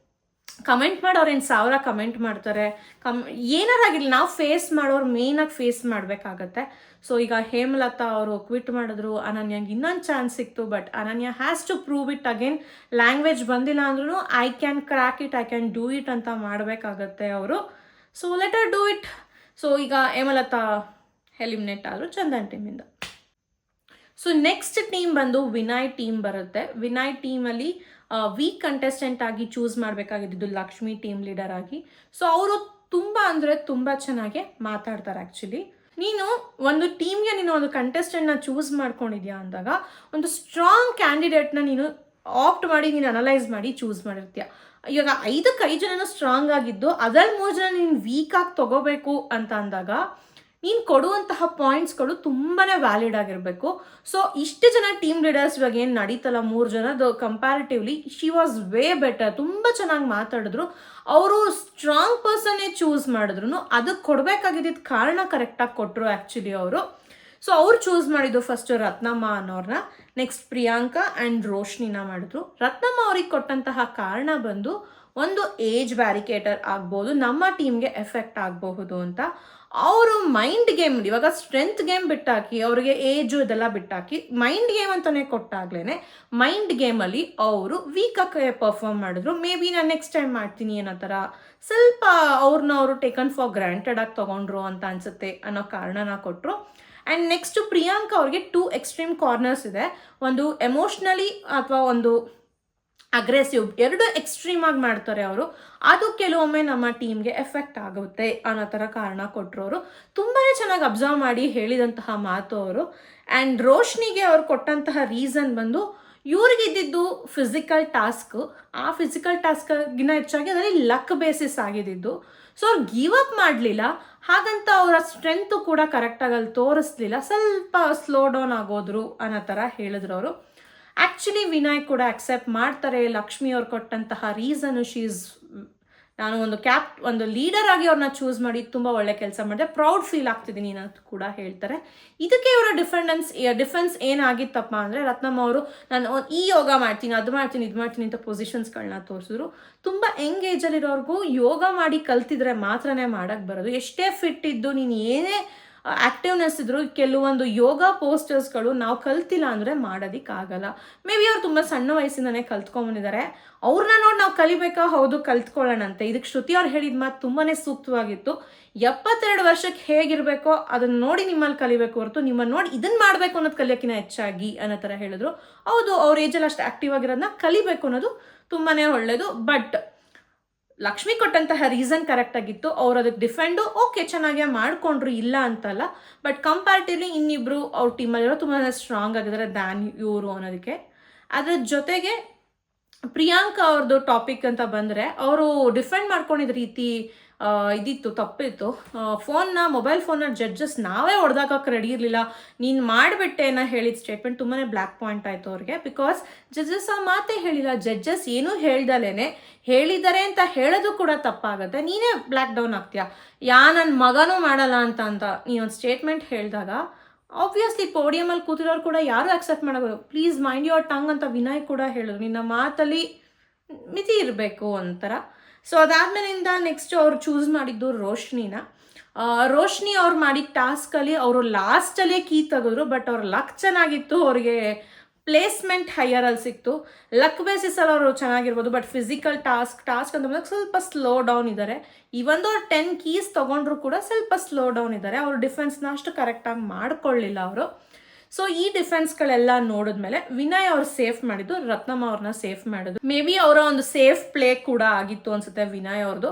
S1: ಕಮೆಂಟ್ ಮಾಡೋರು ಏನು 1000 ಕಮೆಂಟ್ ಮಾಡ್ತಾರೆ, ಏನಾರಾಗಿರಲಿ ನಾವು ಫೇಸ್ ಮಾಡೋರು ಮೇಯ್ನಾಗಿ ಫೇಸ್ ಮಾಡಬೇಕಾಗತ್ತೆ. ಸೊ ಈಗ ಹೇಮಲತಾ ಅವರು ಕ್ವಿಟ್ ಮಾಡಿದ್ರು, ಅನನ್ಯಂಗೆ ಇನ್ನೊಂದು ಚಾನ್ಸ್ ಸಿಕ್ತು, but Ananya has to prove it again. Language ಬಂದಿಲ್ಲ ಅಂದ್ರೂ I can crack it, I can do it ಅಂತ ಮಾಡಬೇಕಾಗತ್ತೆ ಅವರು. So let her do it. So ಈಗ ಹೇಮಲತಾ ಎಲಿಮಿನೇಟ್ ಆದರು ಚಂದನ್ ಟೀಮಿಂದ. ಸೊ ನೆಕ್ಸ್ಟ್ ಟೀಮ್ ಬಂದು ವಿನಯ್ ಟೀಮ್ ಬರುತ್ತೆ. ವಿನಯ್ ಟೀಮಲ್ಲಿ ವೀಕ್ ಕಂಟೆಸ್ಟೆಂಟ್ ಆಗಿ ಚೂಸ್ ಮಾಡಬೇಕಾಗಿದ್ದು ಲಕ್ಷ್ಮಿ ಟೀಮ್ ಲೀಡರ್ ಆಗಿ. ಸೊ ಅವರು ತುಂಬ ಅಂದರೆ ತುಂಬ ಚೆನ್ನಾಗಿ ಮಾತಾಡ್ತಾರೆ. ಆ್ಯಕ್ಚುಲಿ ನೀನು ಒಂದು ಟೀಮ್ಗೆ ನೀನು ಒಂದು ಕಂಟೆಸ್ಟೆಂಟ್ನ ಚೂಸ್ ಮಾಡ್ಕೊಂಡಿದ್ಯಾ ಅಂದಾಗ ಒಂದು ಸ್ಟ್ರಾಂಗ್ ಕ್ಯಾಂಡಿಡೇಟ್ನ ನೀನು ಆಪ್ಟ್ ಮಾಡಿ ನೀನು ಅನಲೈಸ್ ಮಾಡಿ ಚೂಸ್ ಮಾಡಿರ್ತೀಯ. ಇವಾಗ 5 ಜನನೂ ಸ್ಟ್ರಾಂಗ್ ಆಗಿದ್ದು ಅದರಲ್ಲಿ 3 ಜನ ನೀನು ವೀಕಾಗಿ ತೊಗೋಬೇಕು ಅಂತ ಅಂದಾಗ ನೀನು ಕೊಡುವಂತಹ ಪಾಯಿಂಟ್ಸ್ಗಳು ತುಂಬಾ ವ್ಯಾಲಿಡ್ ಆಗಿರಬೇಕು. ಸೊ ಇಷ್ಟು ಜನ ಟೀಮ್ ಲೀಡರ್ಸ್ ಇವಾಗ ಏನು ನಡೀತಲ್ಲ 3 ಜನದ comparatively she was way better. ತುಂಬ ಚೆನ್ನಾಗಿ ಮಾತಾಡಿದ್ರು. ಅವರು ಸ್ಟ್ರಾಂಗ್ ಪರ್ಸನ್ನೇ ಚೂಸ್ ಮಾಡಿದ್ರು, ಅದಕ್ಕೆ ಕೊಡಬೇಕಾಗಿದ್ದ ಕಾರಣ ಕರೆಕ್ಟಾಗಿ ಕೊಟ್ಟರು ಆ್ಯಕ್ಚುಲಿ ಅವರು. ಸೊ ಅವ್ರು ಚೂಸ್ ಮಾಡಿದ್ದು ಫಸ್ಟು ರತ್ನಮ್ಮ ಅನ್ನೋರನ್ನ, ನೆಕ್ಸ್ಟ್ ಪ್ರಿಯಾಂಕಾ ಆ್ಯಂಡ್ ರೋಶ್ನಿನ ಮಾಡಿದ್ರು. ರತ್ನಮ್ಮ ಅವ್ರಿಗೆ ಕೊಟ್ಟಂತಹ ಕಾರಣ ಬಂದು ಒಂದು ಏಜ್ ಬ್ಯಾರಿಕೇಟರ್ ಆಗ್ಬೋದು, ನಮ್ಮ ಟೀಮ್ಗೆ ಎಫೆಕ್ಟ್ ಆಗಬಹುದು ಅಂತ. ಅವರು ಮೈಂಡ್ ಗೇಮ್, ಇವಾಗ ಸ್ಟ್ರೆಂತ್ ಗೇಮ್ ಬಿಟ್ಟಾಕಿ ಅವ್ರಿಗೆ ಏಜು ಇದೆಲ್ಲ ಬಿಟ್ಟಾಕಿ ಮೈಂಡ್ ಗೇಮ್ ಅಂತಲೇ ಕೊಟ್ಟಾಗ್ಲೇ ಮೈಂಡ್ ಗೇಮಲ್ಲಿ ಅವರು ವೀಕಾಗಿ ಪರ್ಫಾರ್ಮ್ ಮಾಡಿದ್ರು. ಮೇ ಬಿ ನಾನು ನೆಕ್ಸ್ಟ್ ಟೈಮ್ ಮಾಡ್ತೀನಿ ಅನ್ನೋ ಥರ ಸ್ವಲ್ಪ ಅವ್ರನ್ನ ಅವರು ಟೇಕನ್ ಫಾರ್ ಗ್ರಾಂಟೆಡ್ ಆಗಿ ತೊಗೊಂಡ್ರು ಅಂತ ಅನಿಸುತ್ತೆ ಅನ್ನೋ ಕಾರಣನ ಕೊಟ್ಟರು. ಆ್ಯಂಡ್ ನೆಕ್ಸ್ಟು ಪ್ರಿಯಾಂಕಾ ಅವ್ರಿಗೆ 2 ಎಕ್ಸ್ಟ್ರೀಮ್ ಕಾರ್ನರ್ಸ್ ಇದೆ. ಒಂದು ಎಮೋಷ್ನಲಿ ಅಥವಾ ಒಂದು ಅಗ್ರೆಸಿವ್, 2 ಎಕ್ಸ್ಟ್ರೀಮ್ ಆಗಿ ಮಾಡ್ತಾರೆ ಅವರು. ಅದು ಕೆಲವೊಮ್ಮೆ ನಮ್ಮ ಟೀಮ್ಗೆ ಎಫೆಕ್ಟ್ ಆಗುತ್ತೆ ಅನ್ನೋ ಥರ ಕಾರಣ ಕೊಟ್ಟರು. ಅವರು ತುಂಬಾ ಚೆನ್ನಾಗಿ ಅಬ್ಸರ್ವ್ ಮಾಡಿ ಹೇಳಿದಂತಹ ಮಾತು ಅವರು. ಆ್ಯಂಡ್ ರೋಶ್ನಿಗೆ ಅವ್ರು ಕೊಟ್ಟಂತಹ ರೀಸನ್ ಬಂದು ಇವ್ರಿಗಿದ್ದಿದ್ದು ಫಿಸಿಕಲ್ ಟಾಸ್ಕ್, ಆ ಫಿಸಿಕಲ್ ಟಾಸ್ಕ್ಗಿನ್ನ ಹೆಚ್ಚಾಗಿ ಅದರಲ್ಲಿ ಲಕ್ ಬೇಸಿಸ್ ಆಗಿದ್ದು. ಸೊ ಅವ್ರು ಗಿವ್ ಅಪ್ ಮಾಡಲಿಲ್ಲ, ಹಾಗಂತ ಅವರ ಸ್ಟ್ರೆಂತು ಕೂಡ ಕರೆಕ್ಟಾಗಿ ಅಲ್ಲಿ ತೋರಿಸ್ಲಿಲ್ಲ, ಸ್ವಲ್ಪ ಸ್ಲೋ ಡೌನ್ ಆಗೋದ್ರು ಅನ್ನೋ ಥರ ಹೇಳಿದ್ರು ಅವರು. ಆ್ಯಕ್ಚುಲಿ ವಿನಯ್ ಕೂಡ ಅಕ್ಸೆಪ್ಟ್ ಮಾಡ್ತಾರೆ ಲಕ್ಷ್ಮಿ ಅವ್ರು ಕೊಟ್ಟಂತಹ ರೀಸನು. ನಾನು ಒಂದು ಲೀಡರ್ ಆಗಿ ಅವ್ರನ್ನ ಚೂಸ್ ಮಾಡಿ ತುಂಬ ಒಳ್ಳೆ ಕೆಲಸ ಮಾಡಿದೆ, ಪ್ರೌಡ್ ಫೀಲ್ ಆಗ್ತಿದ್ದೀನಿ ಅಂತ ಕೂಡ ಹೇಳ್ತಾರೆ. ಇದಕ್ಕೆ ಇವರ ಡಿಫೆನ್ಸ್ ಏನಾಗಿತ್ತಪ್ಪ ಅಂದರೆ ರತ್ನಮ್ಮ ಅವರು ನಾನು ಈ ಯೋಗ ಮಾಡ್ತೀನಿ, ಅದು ಮಾಡ್ತೀನಿ, ಇದು ಮಾಡ್ತೀನಿ ಅಂತ ಪೊಸಿಷನ್ಸ್ಗಳನ್ನ ತೋರಿಸಿದ್ರು. ತುಂಬ ಯಂಗ್ ಏಜಲ್ಲಿರೋರ್ಗೂ ಯೋಗ ಮಾಡಿ ಕಲ್ತಿದ್ರೆ ಮಾತ್ರನೇ ಮಾಡೋಕ್ಕೆ ಬರೋದು. ಎಷ್ಟೇ ಫಿಟ್ ಇದ್ದು ನೀನು ಏನೇ ಆ್ಯಕ್ಟಿವ್ನೆಸ್ ಇದ್ರು ಕೆಲವೊಂದು ಯೋಗ ಪೋಸ್ಟರ್ಸ್ಗಳು ನಾವು ಕಲ್ತಿಲ್ಲ ಅಂದರೆ ಮಾಡೋದಕ್ಕಾಗಲ್ಲ. ಮೇ ಬಿ ಅವ್ರು ತುಂಬ ಸಣ್ಣ ವಯಸ್ಸಿಂದನೇ ಕಲ್ತ್ಕೊಂಡ್ಬಂದಿದ್ದಾರೆ, ಅವ್ರನ್ನ ನೋಡಿ ನಾವು ಕಲಿಬೇಕಾ? ಹೌದು, ಕಲ್ತ್ಕೊಳ್ಳೋಣಂತೆ. ಇದಕ್ಕೆ ಶ್ರುತಿ ಅವ್ರು ಹೇಳಿದ ಮಾತು ತುಂಬಾ ಸೂಕ್ತವಾಗಿತ್ತು. 72 ವರ್ಷಕ್ಕೆ ಹೇಗಿರಬೇಕೋ ಅದನ್ನು ನೋಡಿ ನಿಮ್ಮಲ್ಲಿ ಕಲಿಬೇಕು ಹೊರತು ನಿಮ್ಮನ್ನು ನೋಡಿ ಇದನ್ನು ಮಾಡಬೇಕು ಅನ್ನೋದು ಕಲಿಯೋಕ್ಕಿಂತ ಹೆಚ್ಚಾಗಿ ಅನ್ನೋ ಥರ ಹೇಳಿದ್ರು. ಹೌದು, ಅವ್ರ ಏಜಲ್ಲಿ ಅಷ್ಟು ಆ್ಯಕ್ಟಿವ್ ಆಗಿರೋದನ್ನ ಕಲಿಬೇಕು ಅನ್ನೋದು ತುಂಬಾ ಒಳ್ಳೆಯದು. ಬಟ್ ಲಕ್ಷ್ಮಿ ಕೊಟ್ಟಂತಹ ರೀಸನ್ ಕರೆಕ್ಟಾಗಿತ್ತು. ಅವ್ರು ಅದಕ್ಕೆ ಡಿಫೆಂಡು ಓಕೆ ಚೆನ್ನಾಗೇ ಮಾಡಿಕೊಂಡ್ರು, ಇಲ್ಲ ಅಂತಲ್ಲ. ಬಟ್ ಕಂಪ್ಯಾರಿಟಿವ್ಲಿ ಇನ್ನಿಬ್ಬರು ಅವ್ರ ಟೀಮಲ್ಲಿರೋ ತುಂಬಾ ಸ್ಟ್ರಾಂಗ್ ಆಗಿದ್ದಾರೆ ದ್ಯಾನ್ ಇವರು ಅನ್ನೋದಕ್ಕೆ. ಅದ್ರ ಜೊತೆಗೆ ಪ್ರಿಯಾಂಕಾ ಅವ್ರದ್ದು ಟಾಪಿಕ್ ಅಂತ ಬಂದರೆ ಅವರು ಡಿಫೆಂಡ್ ಮಾಡ್ಕೊಂಡಿದ್ದ ರೀತಿ ಇದಿತ್ತು, ತಪ್ಪಿತ್ತು. ಮೊಬೈಲ್ ಫೋನ್ನ ಜಡ್ಜಸ್ ನಾವೇ ಹೊಡೆದಾಕಕ್ಕೆ ರೆಡಿ ಇರಲಿಲ್ಲ, ನೀನು ಮಾಡಿಬಿಟ್ಟೆ ಅನ್ನೋ ಹೇಳಿದ ಸ್ಟೇಟ್ಮೆಂಟ್ ತುಂಬಾ ಬ್ಲ್ಯಾಕ್ ಪಾಯಿಂಟ್ ಆಯಿತು ಅವ್ರಿಗೆ. ಬಿಕಾಸ್ ಜಡ್ಜಸ್ ಆ ಮಾತೇ ಹೇಳಿಲ್ಲ, ಜಡ್ಜಸ್ ಏನೂ ಹೇಳ್ದಲೇ ಹೇಳಿದ್ದಾರೆ ಅಂತ ಹೇಳೋದು ಕೂಡ ತಪ್ಪಾಗುತ್ತೆ. ನೀನೇ ಬ್ಲ್ಯಾಕ್ ಡೌನ್ ಆಗ್ತೀಯಾ, ನನ್ನ ಮಗನೂ ಮಾಡಲ್ಲ ಅಂತ ನೀನೊಂದು ಸ್ಟೇಟ್ಮೆಂಟ್ ಹೇಳಿದಾಗ ಆಬ್ವಿಯಸ್ಲಿ ಪೋಡಿಯಮಲ್ಲಿ ಕೂತಿರೋರು ಕೂಡ ಯಾರೂ ಆಕ್ಸೆಪ್ಟ್ ಮಾಡೋದು. ಪ್ಲೀಸ್ ಮೈಂಡ್ ಯುವರ್ ಟಂಗ್ ಅಂತ ವಿನಯ್ ಕೂಡ ಹೇಳಿದ್ರು, ನಿನ್ನ ಮಾತಲ್ಲಿ ಮಿತಿ ಇರಬೇಕು ಅಂತರ. ಸೊ ಅದಾದ್ಮೇಲಿಂದ ನೆಕ್ಸ್ಟ್ ಅವ್ರು ಚೂಸ್ ಮಾಡಿದ್ದು ರೋಶ್ನಿನ. ರೋಶ್ನಿ ಅವ್ರು ಮಾಡಿದ ಟಾಸ್ಕಲ್ಲಿ ಅವರು ಲಾಸ್ಟಲ್ಲೇ ಕೀ ತೆಗೆದ್ರು. ಬಟ್ ಅವ್ರ ಲಕ್ ಚೆನ್ನಾಗಿತ್ತು, ಅವ್ರಿಗೆ ಪ್ಲೇಸ್ಮೆಂಟ್ ಹೈಯರಲ್ಲಿ ಸಿಕ್ತು. ಲಕ್ ಬೇಸಿಸಲ್ಲಿ ಅವರು ಚೆನ್ನಾಗಿರ್ಬೋದು, ಬಟ್ ಫಿಸಿಕಲ್ ಟಾಸ್ಕ್ ಅಂತ ಬಂದಾಗ ಸ್ವಲ್ಪ ಸ್ಲೋ ಡೌನ್ ಇದ್ದಾರೆ. ಇವೊಂದು ಅವ್ರು 10 ಕೀಸ್ ತೊಗೊಂಡ್ರು ಕೂಡ ಸ್ವಲ್ಪ ಸ್ಲೋ ಡೌನ್ ಇದ್ದಾರೆ. ಅವರು ಡಿಫೆನ್ಸ್ನ ಅಷ್ಟು ಕರೆಕ್ಟಾಗಿ ಮಾಡ್ಕೊಳ್ಳಿಲ್ಲ ಅವರು. ಸೊ ಈ ಡಿಫೆನ್ಸ್ಗಳೆಲ್ಲ ನೋಡಿದ್ಮೇಲೆ ವಿನಯ್ ಅವ್ರು ಸೇಫ್ ಮಾಡಿದ್ದು, ರತ್ನಮ್ಮ ಅವ್ರನ್ನ ಸೇಫ್ ಮಾಡಿದ್ರು. ಮೇ ಬಿ ಅವರ ಒಂದು ಸೇಫ್ ಪ್ಲೇ ಕೂಡ ಆಗಿತ್ತು ಅನ್ಸುತ್ತೆ ವಿನಯ್ ಅವ್ರದ್ದು.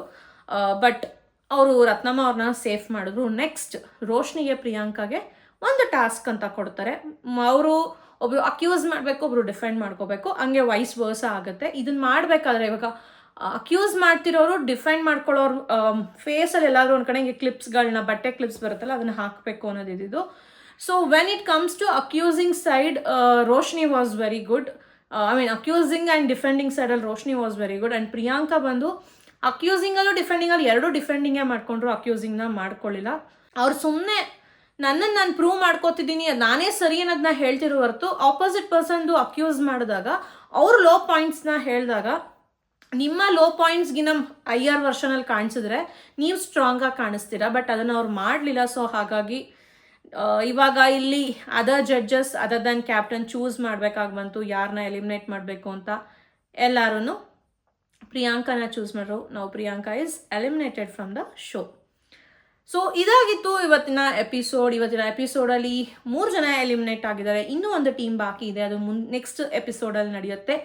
S1: ಬಟ್ ಅವರು ರತ್ನಮ್ಮ ಅವ್ರನ್ನ ಸೇಫ್ ಮಾಡಿದ್ರು. ನೆಕ್ಸ್ಟ್ ರೋಶ್ನಿಗೆ ಪ್ರಿಯಾಂಕಾಗೆ ಒಂದು ಟಾಸ್ಕ್ ಅಂತ ಕೊಡ್ತಾರೆ. ಅವರು ಒಬ್ರು ಅಕ್ಯೂಸ್ ಮಾಡಬೇಕು, ಒಬ್ರು ಡಿಫೆಂಡ್ ಮಾಡ್ಕೋಬೇಕು, ಹಂಗೆ ವೈಸ್ ವರ್ಸ ಆಗುತ್ತೆ. ಇದನ್ನ ಮಾಡಬೇಕಾದ್ರೆ ಇವಾಗ ಅಕ್ಯೂಸ್ ಮಾಡ್ತಿರೋರು ಡಿಫೆಂಡ್ ಮಾಡ್ಕೊಳ್ಳೋರು ಫೇಸಲ್ಲಿ ಎಲ್ಲಾದರೂ ಒಂದು ಕಡೆ ಹಿಂಗೆ ಕ್ಲಿಪ್ಸ್ಗಳನ್ನ, ಬಟ್ಟೆ ಕ್ಲಿಪ್ಸ್ ಬರುತ್ತಲ್ಲ, ಅದನ್ನ ಹಾಕಬೇಕು ಅನ್ನೋದು ಇದ್ದಿದ್ದು. So when it comes to accusing side, Roshni was very good. Accusing and defending ಸೈಡಲ್ಲಿ Roshni was very good. And Priyanka ಬಂದು ಅಕ್ಯೂಸಿಂಗಲ್ಲೂ ಡಿಫೆಂಡಿಂಗಲ್ಲಿ ಎರಡೂ ಡಿಫೆಂಡಿಂಗೇ ಮಾಡ್ಕೊಂಡ್ರು, ಅಕ್ಯೂಸಿಂಗ್ನ ಮಾಡ್ಕೊಳ್ಳಿಲ್ಲ. ಅವ್ರು ಸುಮ್ಮನೆ ನನ್ನನ್ನು ನಾನು ಪ್ರೂವ್ ಮಾಡ್ಕೋತಿದ್ದೀನಿ, ನಾನೇ ಸರಿ ಅನ್ನೋದನ್ನ ಹೇಳ್ತಿರೋ ಹೊರತು ಆಪೋಸಿಟ್ ಪರ್ಸನ್ದು ಅಕ್ಯೂಸ್ ಮಾಡಿದಾಗ ಅವರು ಲೋ ಪಾಯಿಂಟ್ಸ್ನ ಹೇಳಿದಾಗ ನಿಮ್ಮ ಲೋ ಪಾಯಿಂಟ್ಸ್ಗಿನ ಹೈಯರ್ ವರ್ಷನಲ್ಲಿ ಕಾಣಿಸಿದ್ರೆ ನೀವು ಸ್ಟ್ರಾಂಗಾಗಿ ಕಾಣಿಸ್ತೀರಾ. ಬಟ್ ಅದನ್ನು ಅವ್ರು ಮಾಡಲಿಲ್ಲ. ಸೊ ಹಾಗಾಗಿ ಇವಾಗ ಇಲ್ಲಿ other judges other than captain choose ಮಾಡಬೇಕಾಗಿ ಬಂತು, ಯಾರನ್ನ ಎಲಿಮಿನೇಟ್ ಮಾಡಬೇಕು ಅಂತ. ಎಲ್ಲರೂ ಪ್ರಿಯಾಂಕಾನ ಚೂಸ್ ಮಾಡ್ರು. ನಾವು Priyanka is eliminated from the show. So ಇದಾಗಿತ್ತು ಇವತ್ತಿನ ಎಪಿಸೋಡಲ್ಲಿ 3 ಜನ ಎಲಿಮಿನೇಟ್ ಆಗಿದ್ದಾರೆ. ಇನ್ನೂ ಒಂದು ಟೀಮ್ ಬಾಕಿ ಇದೆ, ಅದು ನೆಕ್ಸ್ಟ್ ಎಪಿಸೋಡಲ್ಲಿ ನಡೆಯುತ್ತೆ.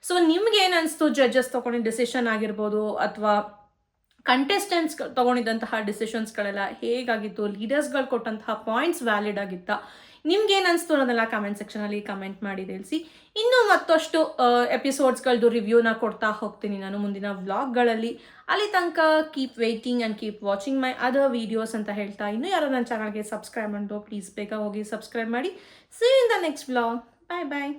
S1: ಸೊ ನಿಮ್ಗೆ ಏನು ಅನಿಸ್ತು? ಜಡ್ಜಸ್ ತೊಗೊಂಡಿದ್ದ ಡಿಸಿಷನ್ ಆಗಿರ್ಬೋದು ಅಥವಾ ಕಂಟೆಸ್ಟೆಂಟ್ಸ್ ತೊಗೊಂಡಿದ್ದಂತಹ ಡಿಸಿಷನ್ಸ್ಗಳೆಲ್ಲ ಹೇಗಾಗಿತ್ತು? ಲೀಡರ್ಸ್ಗಳು ಕೊಟ್ಟಂತಹ ಪಾಯಿಂಟ್ಸ್ ವ್ಯಾಲಿಡ್ ಆಗಿತ್ತಾ? ನಿಮ್ಗೇನು ಅನಿಸ್ತು ಅನ್ನೋದೆಲ್ಲ ಕಮೆಂಟ್ ಸೆಕ್ಷನಲ್ಲಿ ಕಮೆಂಟ್ ಮಾಡಿ ತಿಳಿಸಿ. ಇನ್ನೂ ಮತ್ತಷ್ಟು ಎಪಿಸೋಡ್ಸ್ಗಳದ್ದು ರಿವ್ಯೂನ ಕೊಡ್ತಾ ಹೋಗ್ತೀನಿ ನಾನು ಮುಂದಿನ ವ್ಲಾಗ್ಗಳಲ್ಲಿ. ಅಲ್ಲಿ ತನಕ keep waiting and keep watching my other videos ಅಂತ ಹೇಳ್ತಾ, ಇನ್ನೂ ಯಾರೋ ನನ್ನ ಚಾನಲ್ಗೆ ಸಬ್ಸ್ಕ್ರೈಬ್ ಮಾಡೋ ಪ್ಲೀಸ್ ಬೇಗ ಹೋಗಿ ಸಬ್ಸ್ಕ್ರೈಬ್ ಮಾಡಿ. See in the next vlog. Bye bye.